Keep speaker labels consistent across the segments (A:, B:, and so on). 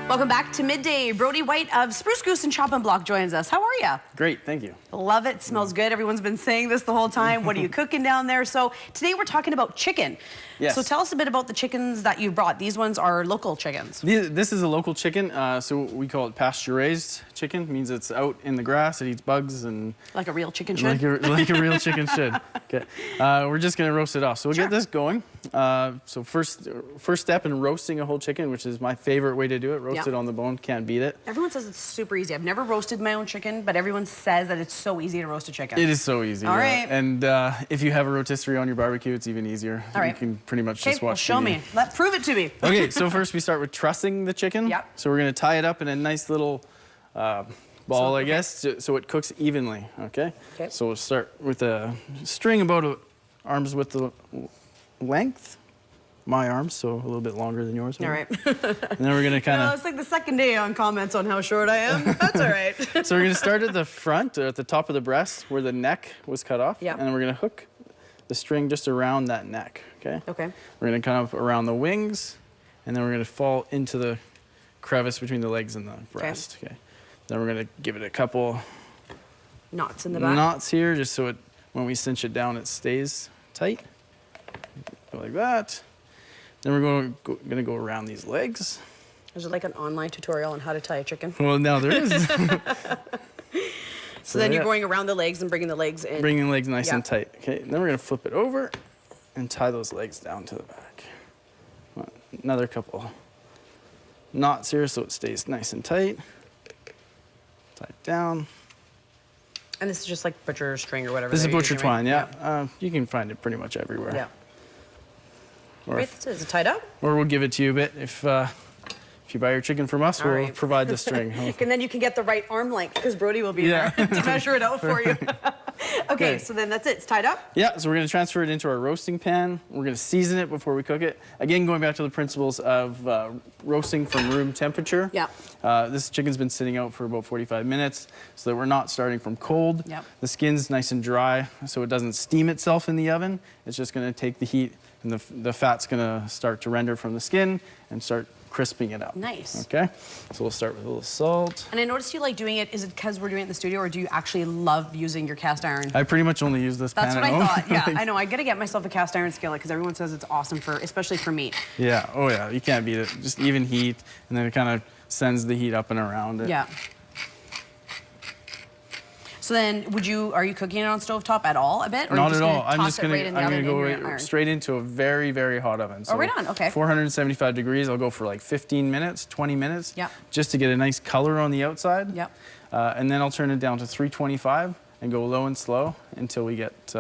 A: Welcome back to Midday. Brody White of Spruce Goose and Chop and Block joins us. How are you?
B: Great, thank you.
A: Love it. Smells good. Everyone's been saying this the whole time. What are you cooking down there? So today we're talking about chicken.
B: Yes.
A: So tell us a bit about the chickens that you brought. These ones are local chickens.
B: This is a local chicken, so we call it pasture-raised chicken. It means it's out in the grass, it eats bugs and...
A: Like a real chicken should?
B: Like a real chicken should. Okay. We're just gonna roast it off. So we'll get this going. So first step in roasting a whole chicken, which is my favorite way to do it, roast it on the bone, can't beat it.
A: Everyone says it's super easy. I've never roasted my own chicken, but everyone says that it's so easy to roast a chicken.
B: It is so easy.
A: All right.
B: And if you have a rotisserie on your barbecue, it's even easier.
A: All right.
B: You can pretty much just watch
A: show me. Let's prove it to me.
B: Okay, so first we start with trussing the chicken.
A: Yep.
B: So we're gonna tie it up in a nice little ball, I guess, so it cooks evenly, okay?
A: Okay.
B: So we'll start with a string about arm's width length. My arms, so a little bit longer than yours.
A: All right.
B: And then we're gonna kind of...
A: it's like the second day on comments on how short I am. That's all right.
B: So we're gonna start at the front, or at the top of the breast, where the neck was cut off.
A: Yep.
B: And then we're gonna hook the string just around that neck, okay?
A: Okay.
B: We're gonna come up around the wings, and then we're gonna fall into the crevice between the legs and the breast, okay? Then we're gonna give it a couple
A: knots in the back.
B: knots here, just so it, when we cinch it down, it stays tight. Go like that. Then we're gonna go around these legs.
A: Is it like an online tutorial on how to tie a chicken?
B: Well, now there is.
A: So then you're going around the legs and bringing the legs in.
B: Bringing the legs nice and tight. Okay, and then we're gonna flip it over and tie those legs down to the back. Another couple knots here so it stays nice and tight. Tie it down.
A: And this is just like butcher string or whatever.
B: This is butcher twine,
A: right?
B: yeah. You can find it pretty much everywhere.
A: Yeah.
B: Or,
A: Wait, is it tied up?
B: or we'll give it to you a bit if you buy your chicken from us, we'll provide the string.
A: And then you can get the right arm length because Brody will be there to measure it out for you. Okay, so then that's it. It's tied up?
B: Yeah, so we're going to transfer it into our roasting pan. We're going to season it before we cook it. Again, going back to the principles of roasting from room temperature.
A: Yeah.
B: This chicken's been sitting out for about 45 minutes so that we're not starting from cold.
A: Yep.
B: The skin's nice and dry so it doesn't steam itself in the oven. It's just going to take the heat and the fat's going to start to render from the skin and start crisping it up.
A: Nice.
B: Okay, so we'll start with a little salt.
A: And I noticed you like doing it. Is it because we're doing it in the studio, or do you actually love using your cast iron?
B: I pretty much only use this pan
A: That's what
B: at
A: I
B: home.
A: thought. Yeah, I know. I got to get myself a cast iron skillet because everyone says it's awesome for, especially for meat.
B: Yeah. Oh yeah. You can't beat it. Just even heat, and then it kind of sends the heat up and around it.
A: Yeah. So then, are you cooking it on stovetop at all a bit? Or
B: Not at all. I'm
A: gonna
B: go straight into a very, very hot oven. So
A: right on. Okay.
B: 475 degrees. I'll go for like 15 minutes, 20 minutes.
A: Yeah.
B: Just to get a nice color on the outside.
A: Yep.
B: And then I'll turn it down to 325 and go low and slow until we get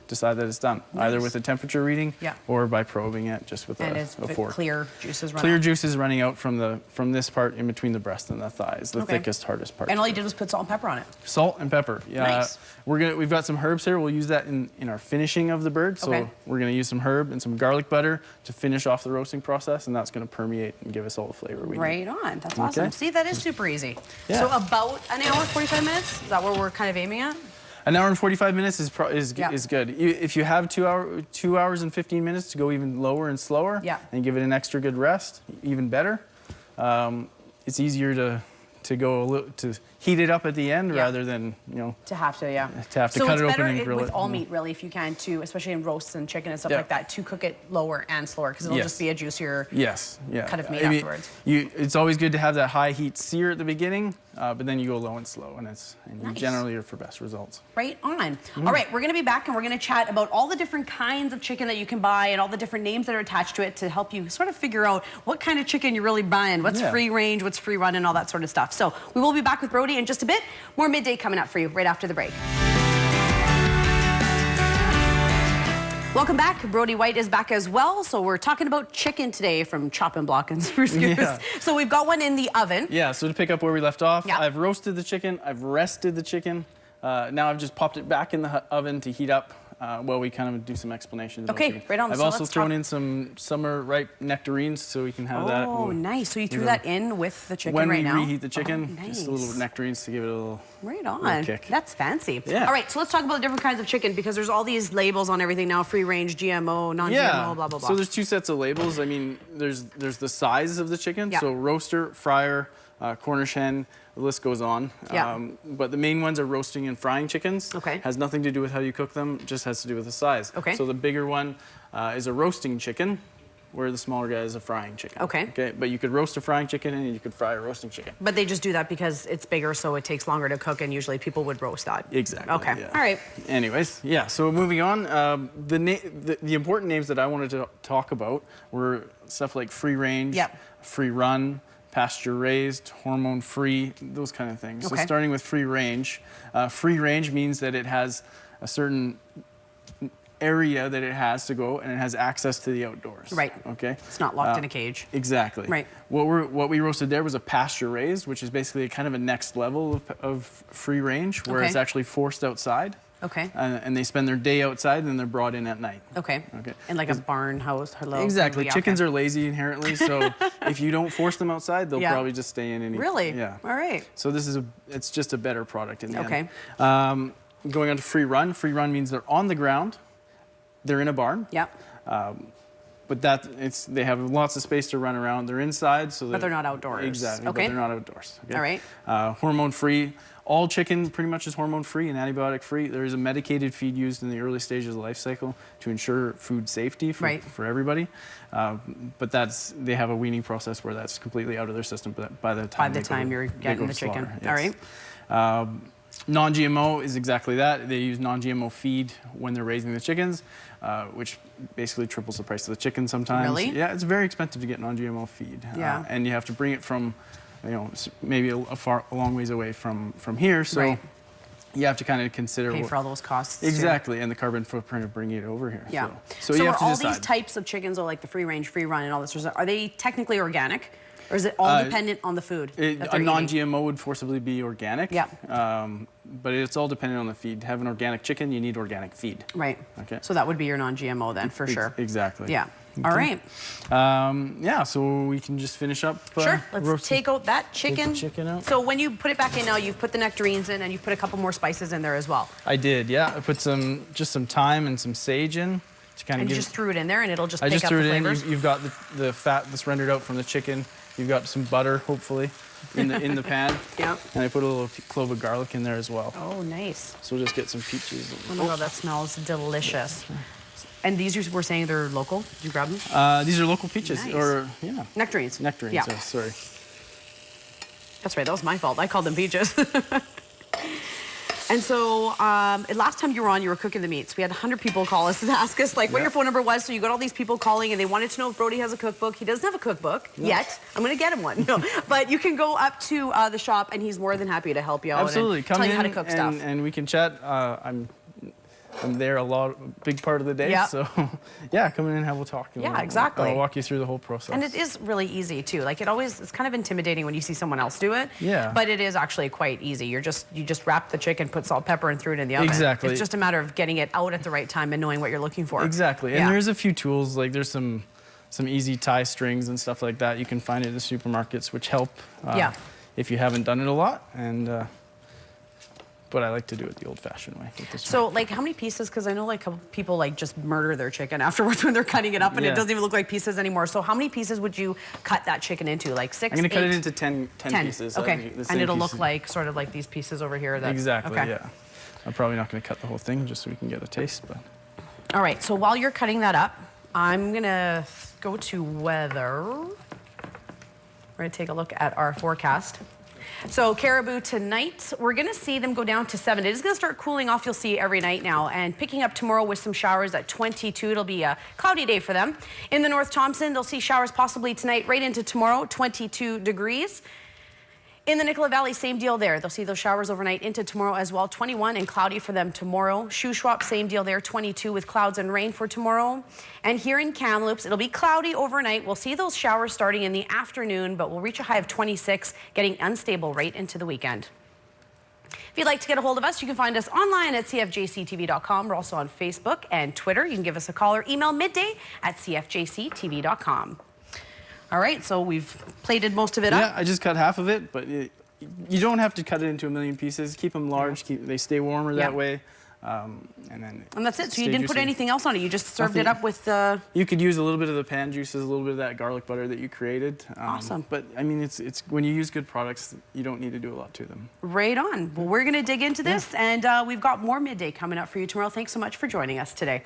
B: decide that it's done.
A: Nice.
B: Either with a temperature reading or by probing it just with a fork.
A: Clear juices running
B: Clear juices running out from this part in between the breast and the thighs, the thickest, hardest part.
A: And all you did was put salt and pepper on it.
B: Salt and pepper. Yeah.
A: Nice.
B: We've got some herbs here. We'll use that in our finishing of the bird. So we're gonna use some herb and some garlic butter to finish off the roasting process, and that's gonna permeate and give us all the flavor we need.
A: Right on. That's awesome. See, that is super easy.
B: Yeah.
A: So about an hour, 45 minutes? Is that what we're kind of aiming at?
B: An hour and 45 minutes is good. If you have 2 hours and 15 minutes to go even lower and slower, and give it an extra good rest, even better. It's easier to heat it up at the end rather than
A: to have to
B: cut it open and grill it.
A: With all meat, really, if you can, too, especially in roasts and chicken and stuff like that, to cook it lower and slower because it'll just be a juicier cut of meat afterwards.
B: It's always good to have that high heat sear at the beginning, but then you go low and slow, and you generally are for best results.
A: Right on. All right, we're going to be back and we're going to chat about all the different kinds of chicken that you can buy and all the different names that are attached to it to help you sort of figure out what kind of chicken you're really buying, what's free range, what's free run, and all that sort of stuff. So we will be back with Brody in just a bit. More Midday coming up for you right after the break. Welcome back. Brody White is back as well. So we're talking about chicken today from Chop and Block and Spruce Goose. So we've got one in the oven. Yeah,
B: so to pick up where we left off, I've roasted the chicken, I've rested the chicken. Now I've just popped it back in the oven to heat up while we kind of do some explanations.
A: Okay, right on.
B: I've also thrown in some summer ripe nectarines, so we can have that.
A: Oh, nice. So you threw that in with the chicken right now?
B: When we reheat the chicken,
A: nice.
B: just a little nectarines to give it a little,
A: little
B: kick.
A: That's fancy.
B: Yeah.
A: All right, so let's talk about the different kinds of chicken, because there's all these labels on everything now: free range, GMO, non-GMO, blah blah blah.
B: So there's two sets of labels. I mean, there's the size of the chicken.
A: Yeah.
B: So roaster, fryer, Cornish hen. The list goes on.
A: Yeah.
B: But the main ones are roasting and frying chickens.
A: Okay.
B: Has nothing to do with how you cook them, just has to do with the size.
A: Okay.
B: So the bigger one is a roasting chicken, where the smaller guy is a frying chicken.
A: Okay.
B: Okay. But you could roast a frying chicken and you could fry a roasting chicken.
A: But they just do that because it's bigger, so it takes longer to cook, and usually people would roast that.
B: Exactly.
A: Okay.
B: Yeah.
A: All right.
B: Anyways, yeah. So moving on, the important names that I wanted to talk about were stuff like free range, free run, pasture raised, hormone free, those kind of things.
A: Okay.
B: So starting with free range means that it has a certain area that it has to go, and it has access to the outdoors.
A: Right.
B: Okay.
A: It's not locked in a cage.
B: Exactly.
A: Right.
B: What we roasted there was a pasture raised, which is basically kind of a next level of free range, where it's actually forced outside.
A: Okay.
B: And they spend their day outside, and then they're brought in at night.
A: Okay. Okay. In like a barn house. Hello.
B: Exactly. Chickens are lazy inherently, so if you don't force them outside, they'll probably just stay in and eat.
A: Really?
B: Yeah.
A: All right.
B: So it's just a better product in the end.
A: Okay.
B: Going on to free run. Free run means they're on the ground, they're in a barn.
A: Yep.
B: But they have lots of space to run around. They're inside, so
A: but they're not outdoors.
B: Exactly.
A: Okay.
B: But they're not outdoors. Okay?
A: All right.
B: Hormone free. All chicken pretty much is hormone free and antibiotic free. There is a medicated feed used in the early stages of the life cycle to ensure food safety for everybody. But they have a weaning process where that's completely out of their system by the time
A: you're getting the chicken.
B: Yes.
A: All right.
B: Non-GMO is exactly that. They use non-GMO feed when they're raising the chickens, which basically triples the price of the chicken sometimes.
A: Really?
B: Yeah, it's very expensive to get non-GMO feed.
A: Yeah.
B: And you have to bring it from, maybe a long ways away from here. So you have to kind of consider
A: pay for all those costs.
B: Exactly, and the carbon footprint of bringing it over here.
A: Yeah.
B: So you have to
A: all
B: decide.
A: These types of chickens, like the free range, free run, and all this, are they technically organic? Or is it all dependent on the food?
B: A non-GMO would forcibly be organic.
A: Yeah.
B: But it's all dependent on the feed. To have an organic chicken, you need organic feed.
A: Right.
B: Okay.
A: So that would be your non-GMO then, for sure.
B: Exactly.
A: Yeah.
B: Okay.
A: All right.
B: Yeah, so we can just finish up.
A: Sure. Let's take out that chicken.
B: Take the chicken out.
A: So when you put it back in now, you've put the nectarines in, and you've put a couple more spices in there as well.
B: I did, yeah. I put just some thyme and some sage in. To kind of
A: you just threw it in there, and it'll just pick up the flavors?
B: I just threw it in. You've got the fat that's rendered out from the chicken. You've got some butter, hopefully, in the pan.
A: Yeah.
B: And I put a little clove of garlic in there as well.
A: Oh, nice.
B: So we'll just get some peaches.
A: Oh my God, that smells delicious. And these were saying they're local? Did you grab them?
B: These are local peaches.
A: Nice.
B: Nectarines.
A: Nectarines. Yeah.
B: Sorry.
A: That's right. That was my fault. I called them peaches. And so last time you were on, you were cooking the meats. We had 100 people call us to ask us what your phone number was. So you got all these people calling, and they wanted to know if Brody has a cookbook. He doesn't have a cookbook yet. I'm going to get him one. No. But you can go up to the shop, and he's more than happy to help you out.
B: Absolutely.
A: And
B: Come
A: tell
B: in
A: you how to cook stuff.
B: And we can chat. I'm there a big part of the day.
A: Yeah.
B: So yeah, come in and have a talk.
A: Yeah, exactly.
B: I'll walk you through the whole process.
A: And it is really easy too. Like it's kind of intimidating when you see someone else do it.
B: Yeah.
A: But it is actually quite easy. You just wrap the chicken, put salt, pepper, and threw it in the oven.
B: Exactly.
A: It's just a matter of getting it out at the right time and knowing what you're looking for.
B: Exactly. And there's a few tools, like there's some easy tie strings and stuff like that you can find at the supermarkets, which help if you haven't done it a lot. And but I like to do it the old-fashioned way.
A: So, like, how many pieces? Because I know, like, people, like, just murder their chicken afterwards when they're cutting it up, and it doesn't even look like pieces anymore. So how many pieces would you cut that chicken into? Like 6,
B: I'm going to
A: 8?
B: cut it into 10 pieces.
A: Okay. And it'll look like, sort of like these pieces over here.
B: Exactly, yeah. I'm probably not going to cut the whole thing just so we can get a taste. But
A: all right, so while you're cutting that up, I'm going to go to weather. We're going to take a look at our forecast. So Caribou tonight, we're going to see them go down to 7. It is going to start cooling off, you'll see, every night now, and picking up tomorrow with some showers at 22. It'll be a cloudy day for them. In the North Thompson, they'll see showers possibly tonight right into tomorrow, 22 degrees. In the Nicola Valley, same deal there. They'll see those showers overnight into tomorrow as well. 21 and cloudy for them tomorrow. Shuswap, same deal there. 22 with clouds and rain for tomorrow. And here in Kamloops, it'll be cloudy overnight. We'll see those showers starting in the afternoon, but we'll reach a high of 26, getting unstable right into the weekend. If you'd like to get a hold of us, you can find us online at cfjctv.com. We're also on Facebook and Twitter. You can give us a call or email midday@cfjctv.com. All right, so we've plated most of it up.
B: Yeah, I just cut half of it, but you don't have to cut it into a million pieces. Keep them large. They stay warmer that way. And
A: that's it. So you didn't put anything else on it. You just served it up with the.
B: You could use a little bit of the pan juices, a little bit of that garlic butter that you created.
A: Awesome.
B: But I mean, it's when you use good products, you don't need to do a lot to them.
A: Right on. Well, we're going to dig into this, and we've got more Midday coming up for you tomorrow. Thanks so much for joining us today.